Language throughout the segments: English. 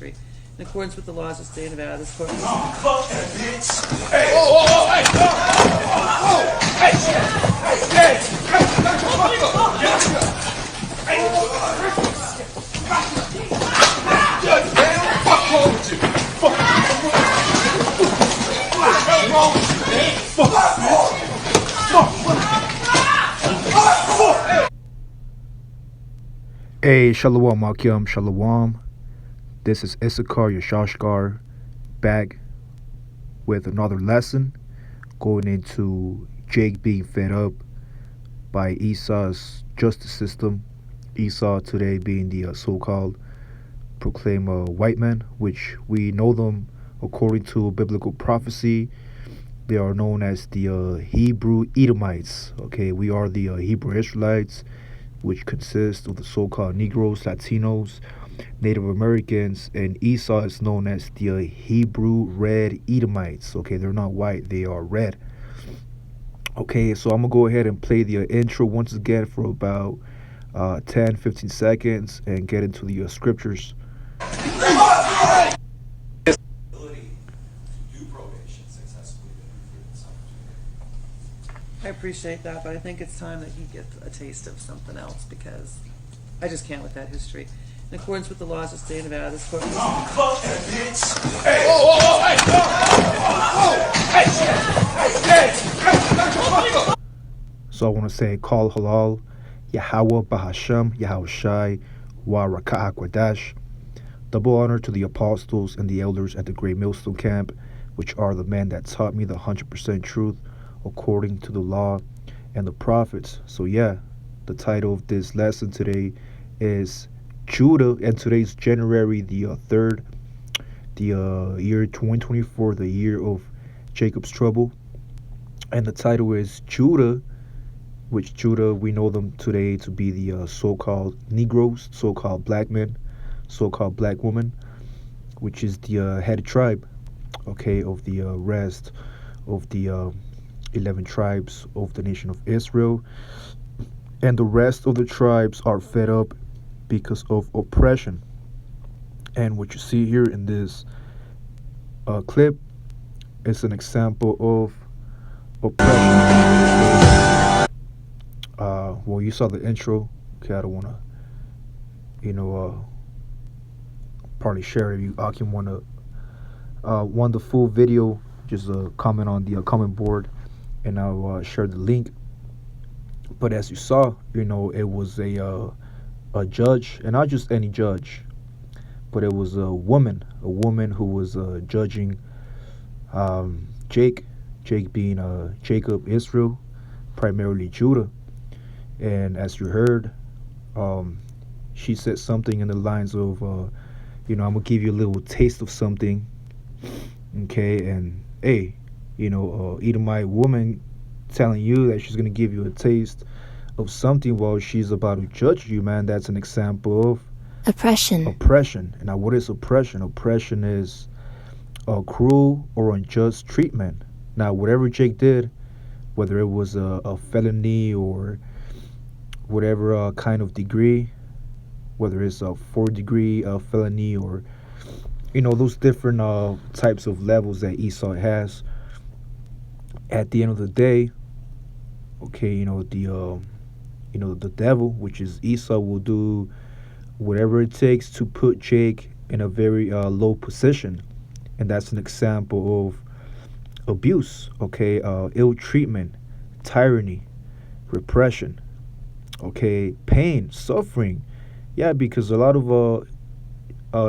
In accordance with the laws of the state of Nevada, this court. Fuck that bitch. Hey, hey, hey, hey, fuck wrong with you? What's wrong with you, man? Hey, Shalom, Akim, Shalom. This is Issachar Yashashkar back with another lesson going into Jake being fed up by Esau's justice system. Esau today being the so-called proclaimed white man, which we know them according to biblical prophecy. They are known as the Hebrew Edomites. Okay, we are the Hebrew Israelites, which consist of the so-called Negroes, Latinos, Native Americans, and Esau is known as the Hebrew Red Edomites. Okay, they're not white, they are red. Okay, so I'm gonna go ahead and play the intro once again for about 10-15 seconds and get into the scriptures. I appreciate that, but I think it's time that he gets a taste of something else because I just can't with that history. In accordance with the laws of the state of Nevada, this court. Fuck that bitch. Hey, hey, So I want to say, Kal Halal, Yahweh Bahasham, Yahushai, Wa Raka'ah Quadash. Double honor to the apostles and the elders at the Great Millstone Camp, which are the men that taught me the 100% truth according to the law and the prophets. So yeah, the title of this lesson today is Judah, and today's January the 3rd, the year 2024, the year of Jacob's trouble. And the title is Judah, which Judah, we know them today to be the so-called Negroes, so-called black men, so-called black women, which is the head tribe, okay, of the rest of the 11 tribes of the nation of Israel. And the rest of the tribes are fed up because of oppression. And what you see here in this clip is an example of oppression. Well, you saw the intro. Okay, I don't want to, probably share it. If you Akim want the full video, just comment on the comment board, and I'll share the link. But as you saw, it was a judge, and not just any judge, but it was a woman who was judging Jake being Jacob, Israel, primarily Judah. And as you heard, she said something in the lines of, I'm gonna give you a little taste of something, okay? And hey, Edomite woman telling you that she's gonna give you a taste of something while she's about to judge you, man. That's an example of oppression. And now, what is oppression? Oppression is a cruel or unjust treatment. Now, whatever Jake did, whether it was a felony or whatever kind of degree, whether it's a 4th-degree felony or those different types of levels that Esau has, at the end of the day, okay, the devil, which is Esau, will do whatever it takes to put Jake in a very low position. And that's an example of abuse, okay, ill treatment, tyranny, repression, okay, pain, suffering. Yeah, because a lot of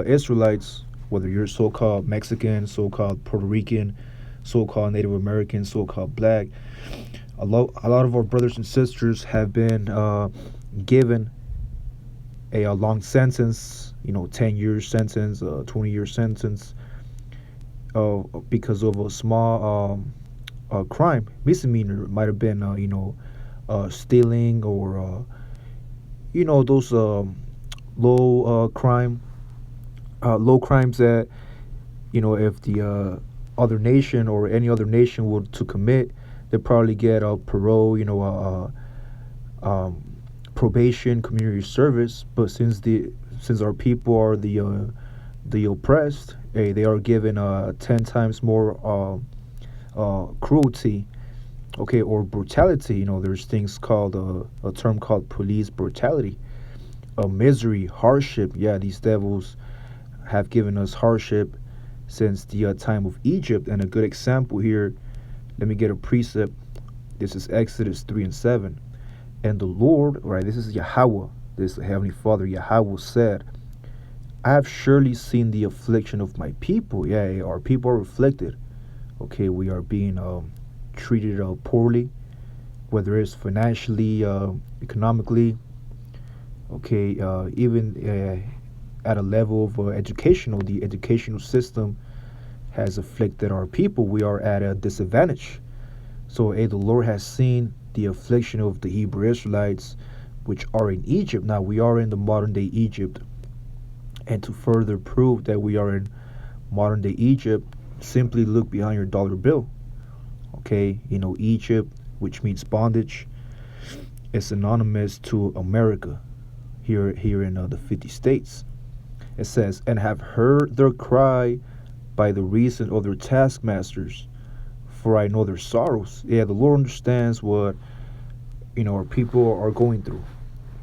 Israelites, whether you're so-called Mexican, so-called Puerto Rican, so-called Native American, so-called black, a lot of our brothers and sisters have been given a long sentence, 10-year sentence, 20-year sentence, because of a small crime, misdemeanor. Might have been, stealing or, those low crimes that, if the other nation or any other nation were to commit, they probably get a parole, probation, community service. But since our people are the the oppressed, they are given 10 times more cruelty, okay, or brutality. There's things called a term called police brutality, misery, hardship. Yeah, these devils have given us hardship since the time of Egypt. And a good example here, let me get a precept. This is Exodus 3 and 7. And the Lord, right, this is Yahweh, this Heavenly Father, Yahweh said, I have surely seen the affliction of my people. Yeah, our people are afflicted. Okay, we are being treated poorly, whether it's financially, economically, okay, even at a level of the educational system has afflicted our people. We are at a disadvantage. So, the Lord has seen the affliction of the Hebrew Israelites, which are in Egypt. Now, we are in the modern day Egypt. And to further prove that we are in modern day Egypt, simply look behind your dollar bill. Okay, Egypt, which means bondage, is synonymous to America here in the 50 states. It says, and have heard their cry by the reason of their taskmasters, for I know their sorrows. Yeah, the Lord understands what our people are going through.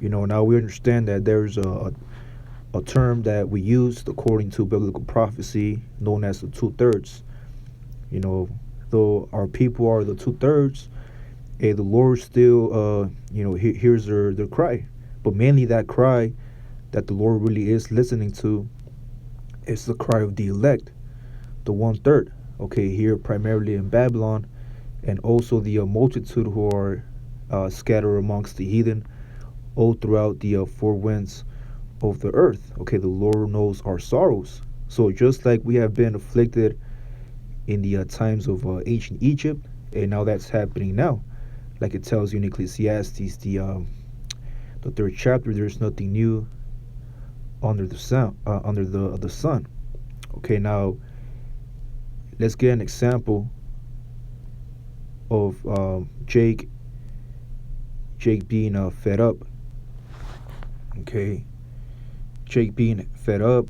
Now we understand that there's a term that we use according to biblical prophecy known as the 2/3. Though our people are the 2/3, the Lord still hears their cry. But mainly that cry that the Lord really is listening to is the cry of the elect, the 1/3. Okay, here primarily in Babylon, and also the multitude who are scattered amongst the heathen all throughout the four winds of the earth. Okay, the Lord knows our sorrows. So just like we have been afflicted in the times of ancient Egypt, and now that's happening now, like it tells you in Ecclesiastes, the 3rd chapter, there's nothing new under the sun. Okay, now let's get an example of Jake being fed up. Okay, Jake being fed up.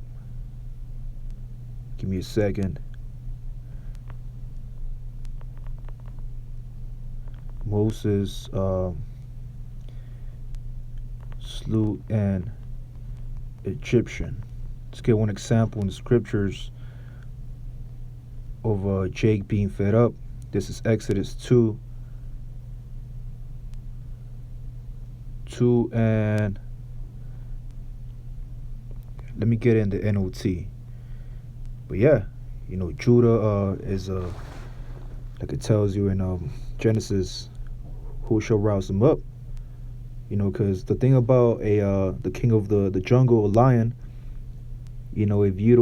Give me a second. Moses slew an Egyptian. Let's get one example in the scriptures of Jake being fed up. This is Exodus 2. And let me get in the NOT. But yeah, Judah is like it tells you in Genesis, who shall rouse him up? Because the thing about the king of the jungle, a lion, if you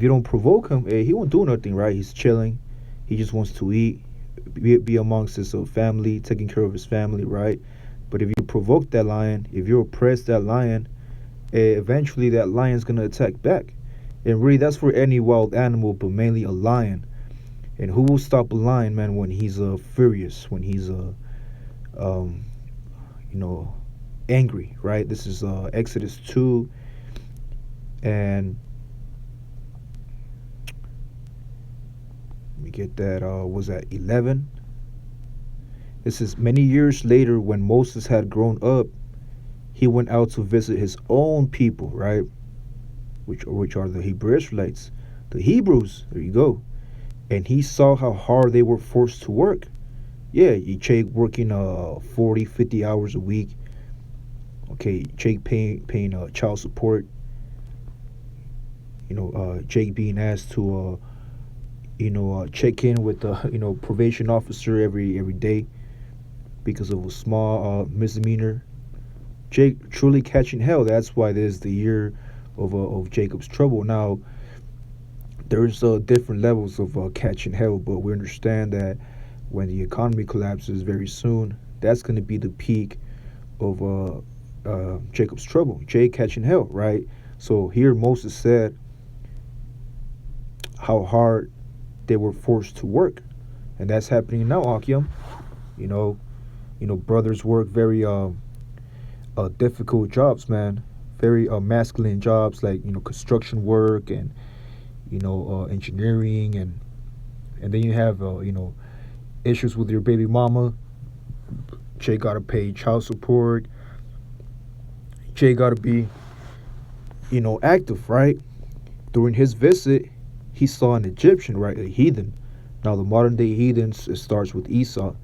don't provoke him, he won't do nothing, right? He's chilling. He just wants to eat, be amongst his family, taking care of his family, right? But if you provoke that lion, if you oppress that lion, eventually that lion's gonna attack back. And really, that's for any wild animal, but mainly a lion. And who will stop a lion, man, when he's furious, when he's angry, right? This is Exodus 2, and let me get that. Was that 11? This is many years later, when Moses had grown up, he went out to visit his own people, right? Which are the Hebrew Israelites, the Hebrews. There you go. And he saw how hard they were forced to work. Yeah, you Jake working 40, 50 hours a week. Okay, Jake paying child support. Jake being asked to check in with the probation officer every day because of a small misdemeanor. Jake truly catching hell. That's why there's the year of Jacob's trouble. Now, there's different levels of catching hell, but we understand that when the economy collapses very soon, that's going to be the peak of Jacob's trouble. Jake catching hell, right? So here Moses said how hard they were forced to work, and that's happening now, Akim. Brothers work very difficult jobs, man, very masculine jobs like construction work and engineering, and then you have issues with your baby mama. Jay got to pay child support. Jay got to be active, right? During his visit, he saw an Egyptian, right, a heathen. Now the modern day heathens, it starts with Esau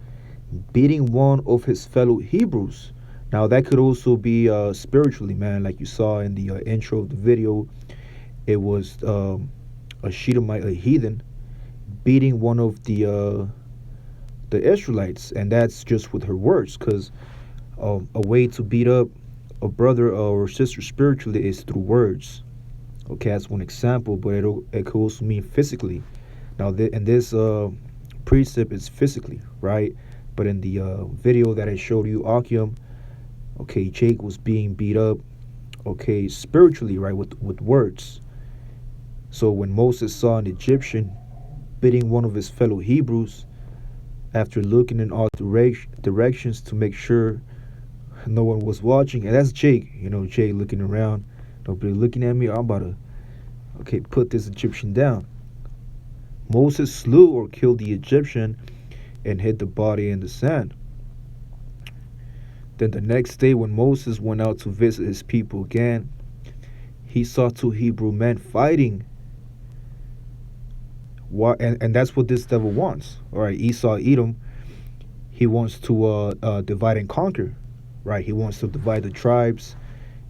beating one of his fellow Hebrews. Now that could also be spiritually, man, like you saw in the intro of the video. It was a Shedemite, a heathen, beating one of the Israelites, and that's just with her words, because a way to beat up a brother or sister spiritually is through words. Okay, that's one example, but it could also mean physically. Now, in this precept is physically, right? But in the video that I showed you, Akim, okay, Jake was being beat up, okay, spiritually, right, with words. So when Moses saw an Egyptian beating one of his fellow Hebrews, after looking in all directions to make sure no one was watching, and that's Jake, Jake looking around, nobody looking at me, I'm about to, okay, put this Egyptian down. Moses slew or killed the Egyptian and hid the body in the sand. Then the next day, when Moses went out to visit his people again, he saw two Hebrew men fighting. And that's what this devil wants. All right, Esau, Edom, he wants to divide and conquer. Right, he wants to divide the tribes,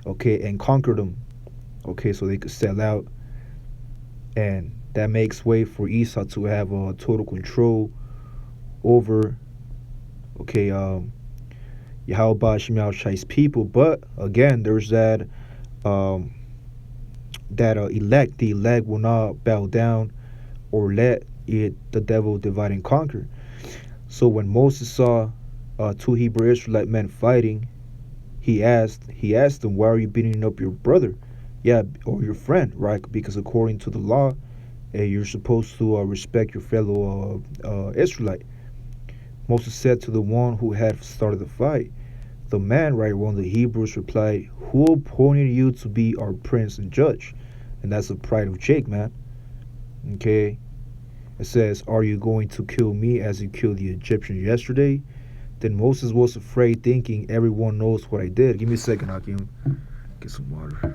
okay, and conquer them, okay, so they could sell out. And that makes way for Esau to have total control over, okay, Yahweh Shem Shai's people. But again, there's that elect. The elect will not bow down or let the devil divide and conquer. So when Moses saw two Hebrew Israelite men fighting, he asked them, "Why are you beating up your brother? Yeah, or your friend, right? Because according to the law, you're supposed to respect your fellow Israelite." Moses said to the one who had started the fight, the man, right, one of the Hebrews replied, "Who appointed you to be our prince and judge?" And that's the pride of Jake, man. Okay. It says, "Are you going to kill me as you killed the Egyptian yesterday?" Then Moses was afraid, thinking, "Everyone knows what I did." Give me a second, Hakim. Get some water.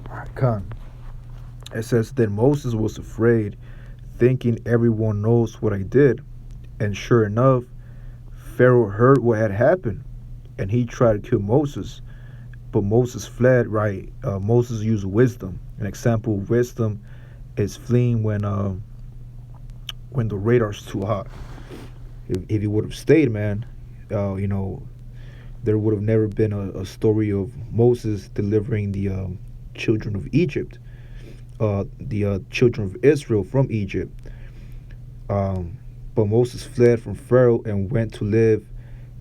Alright, come. It says, then Moses was afraid, thinking, "Everyone knows what I did." And sure enough, Pharaoh heard what had happened, and he tried to kill Moses. But Moses fled, right? Moses used wisdom. An example of wisdom is fleeing when the radar's too hot. If he would have stayed, man, there would have never been a story of Moses delivering the children of Egypt, the children of Israel from Egypt. But Moses fled from Pharaoh and went to live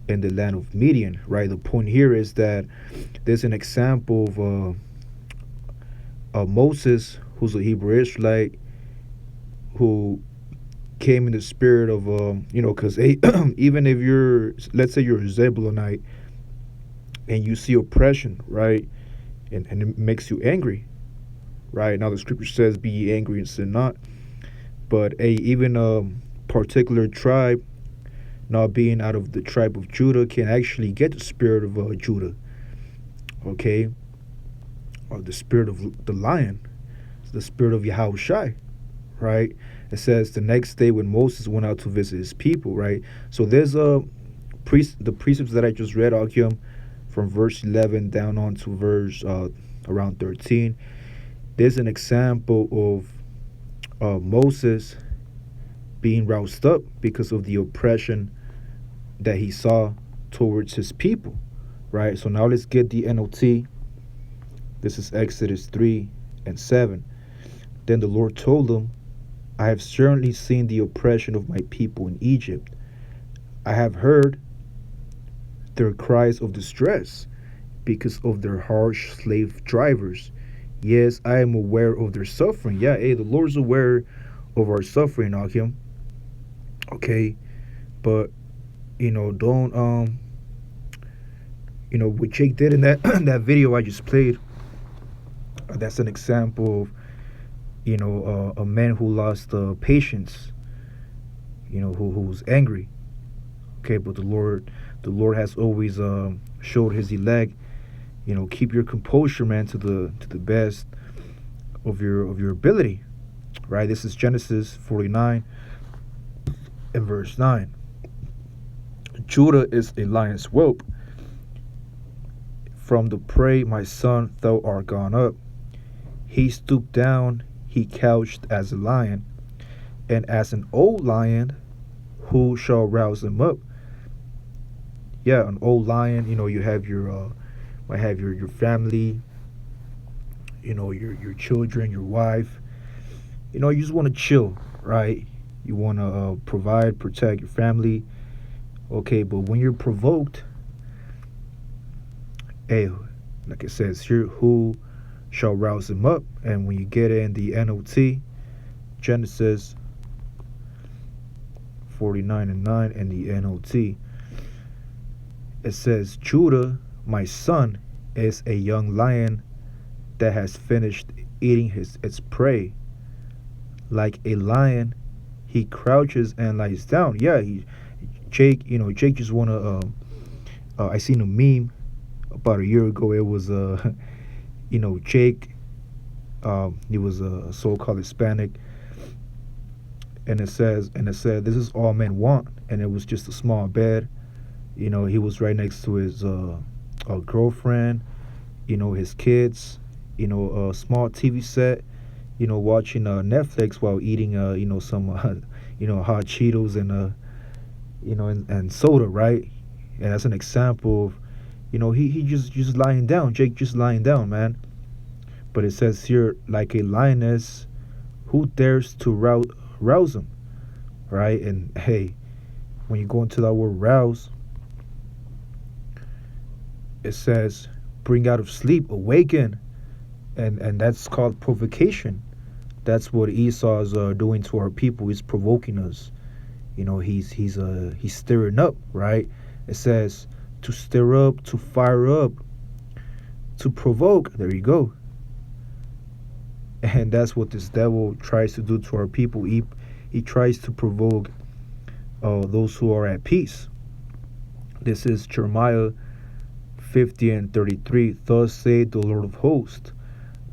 in the land of Midian, right? The point here is that there's an example of Moses, who's a Hebrew Israelite, who came in the spirit of, because even if let's say you're a Zebulonite and you see oppression, right? And it makes you angry, right? Now the scripture says, "Be ye angry and sin not." But even a particular tribe, not being out of the tribe of Judah, can actually get the spirit of Judah, okay? Or the spirit of the lion, the spirit of Yahushai, right? It says the next day when Moses went out to visit his people, right? So there's the precepts that I just read, Akim, from verse 11 down on to verse around 13. There's an example of Moses being roused up because of the oppression that he saw towards his people, right? So now let's get the NLT. This is Exodus 3 and 7. Then the Lord told them, "I have certainly seen the oppression of my people in Egypt. I have heard their cries of distress because of their harsh slave drivers. Yes, I am aware of their suffering." Yeah, the Lord's aware of our suffering, Akim. Okay, but don't what Jake did in that that video I just played. That's an example of a man who lost patience. Who's angry. Okay, but the Lord has always showed His elect. Keep your composure, man, to the best of your ability. Right. This is Genesis 49 and verse 9. Judah is a lion's whelp. From the prey, my son, thou art gone up. He stooped down, he couched as a lion, and as an old lion, who shall rouse him up? Yeah, an old lion. You have might have your family. Your children, your wife. You just want to chill, right? You want to provide, protect your family. Okay, but when you're provoked, hey, like it says here, who shall rouse him up? And when you get it in the NOT, Genesis 49 and 9 and the NOT, it says, Judah, my son, is a young lion that has finished eating its prey. Like a lion, he crouches and lies down. Yeah, Jake just wanna. I seen a meme about a year ago. It was Jake. He was a so-called Hispanic, and it said, "This is all men want," and it was just a small bed. He was right next to his girlfriend. His kids. A small TV set. Watching Netflix while eating some hot Cheetos and and soda, right? And that's an example of he just lying down. Jake just lying down, man. But it says here, like a lioness, who dares to rouse him, right? And hey, when you go into that word rouse, it says bring out of sleep, awaken, and that's called provocation. That's what Esau is doing to our people. He's provoking us. He's stirring up, right? It says to stir up, to fire up, to provoke. There you go. And that's what this devil tries to do to our people. He tries to provoke those who are at peace. This is Jeremiah 50 and 33. Thus saith the Lord of hosts,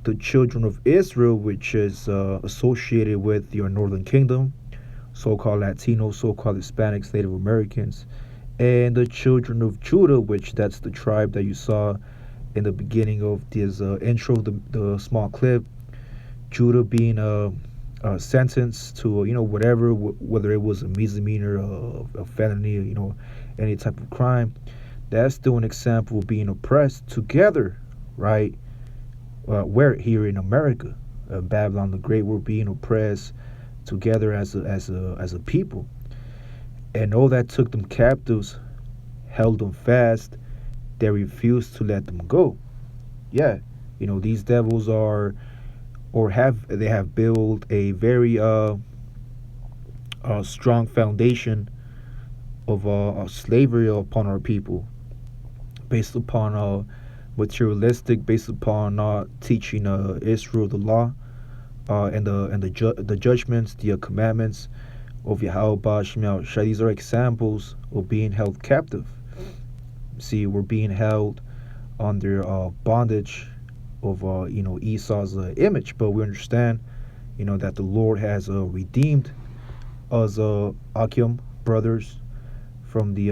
the children of Israel, which is associated with your northern kingdom, so-called Latinos, so-called Hispanics, Native Americans, and the children of Judah, which that's the tribe that you saw in the beginning of this intro, the small clip. Judah being sentenced to whatever, whether it was a misdemeanor, a felony, any type of crime. That's still an example of being oppressed together, right? We're here in America, Babylon the Great. We're being oppressed together as a people, and all that took them captives, held them fast. They refused to let them go. Yeah, these devils are, or they have built a very strong foundation of slavery upon our people, based upon materialistic, based upon not teaching Israel the law and the judgments, the commandments of Yahweh Shema Shai. These are examples of being held captive. See, we're being held under bondage of Esau's image, but we understand that the Lord has redeemed us, Akim brothers, from the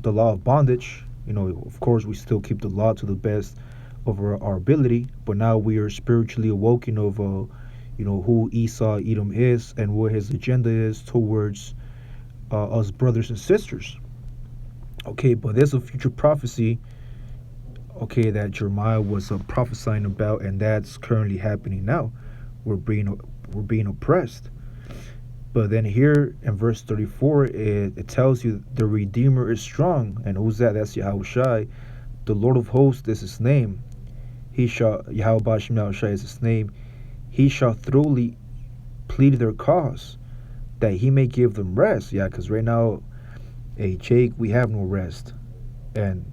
law of bondage. Of course, we still keep the law to the best of our ability, but now we are spiritually awoken of who Esau Edom is and what his agenda is towards us brothers and sisters. Okay, but there's a future prophecy, okay, that Jeremiah was prophesying about, and that's currently happening now. We're being oppressed. But then here in verse 34, it tells you the Redeemer is strong. And who's that? That's Yahweh Shai. The Lord of hosts is his name. Yahweh Shai is his name. He shall thoroughly pleaded their cause that he may give them rest. Yeah, because right now, hey Jake, we have no rest, and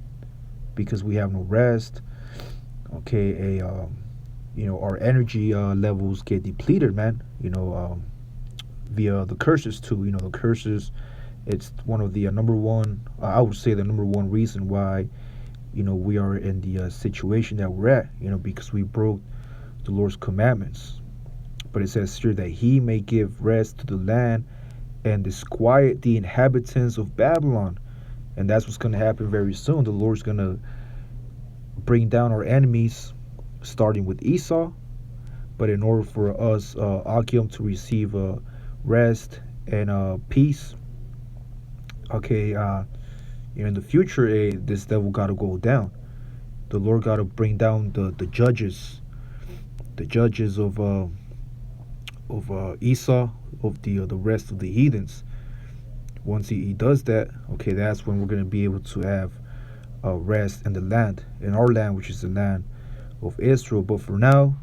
because we have no rest, okay, our energy levels get depleted, man. Via the curses too. The curses. It's one of the number one. I would say the number one reason why we are in the situation that we're at. Because we broke the Lord's commandments. But it says here that he may give rest to the land and disquiet the inhabitants of Babylon. And that's what's going to happen very soon. The Lord's going to bring down our enemies, starting with Esau. But in order for us, Akim, to receive rest and peace, okay, in the future, this devil got to go down. The Lord got to bring down the judges of Esau, of the rest of the heathens. Once he does that, okay, that's when we're going to be able to have rest in the land, in our land, which is the land of Israel. But for now,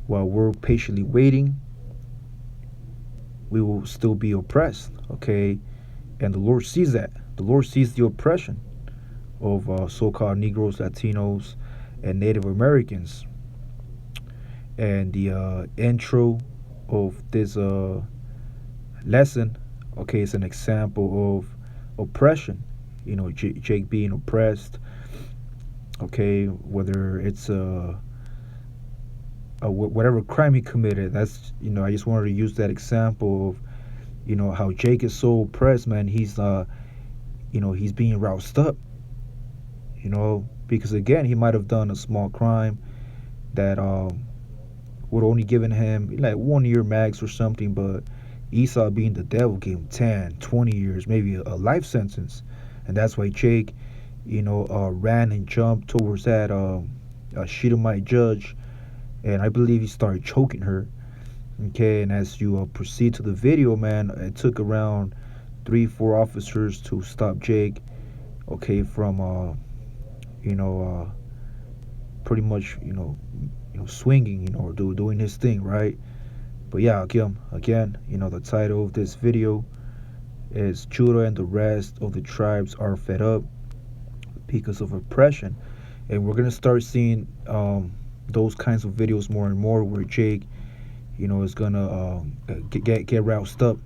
while we're patiently waiting, we will still be oppressed, okay? And the Lord sees that. The Lord sees the oppression of so-called Negroes, Latinos, and Native Americans. And the intro of this lesson, okay, is an example of oppression. Jake being oppressed, okay, whether it's whatever crime he committed. That's I just wanted to use that example of how Jake is so oppressed, man. He's he's being roused up, because again, he might have done a small crime that would only given him like 1 year max or something, but Esau, being the devil, gave him 10, 20 years, maybe a life sentence. And that's why Jake ran and jumped towards that Shedemite judge, and I believe he started choking her. Okay, and as you proceed to the video, man, it took around 3-4 officers to stop Jake, okay, from pretty much swinging, or doing his thing, right? But yeah, again, the title of this video is Judah and the rest of the tribes are fed up because of oppression. And we're gonna start seeing those kinds of videos more and more, where Jake is gonna get roused up,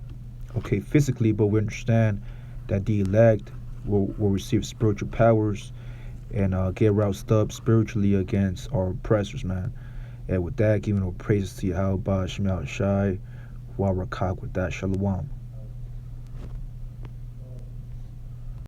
okay, physically, but we understand that the elect will receive spiritual powers and get roused up spiritually against our oppressors, man. And with that, giving all praises to Yahweh Shai, Warakak, with that, Shalom.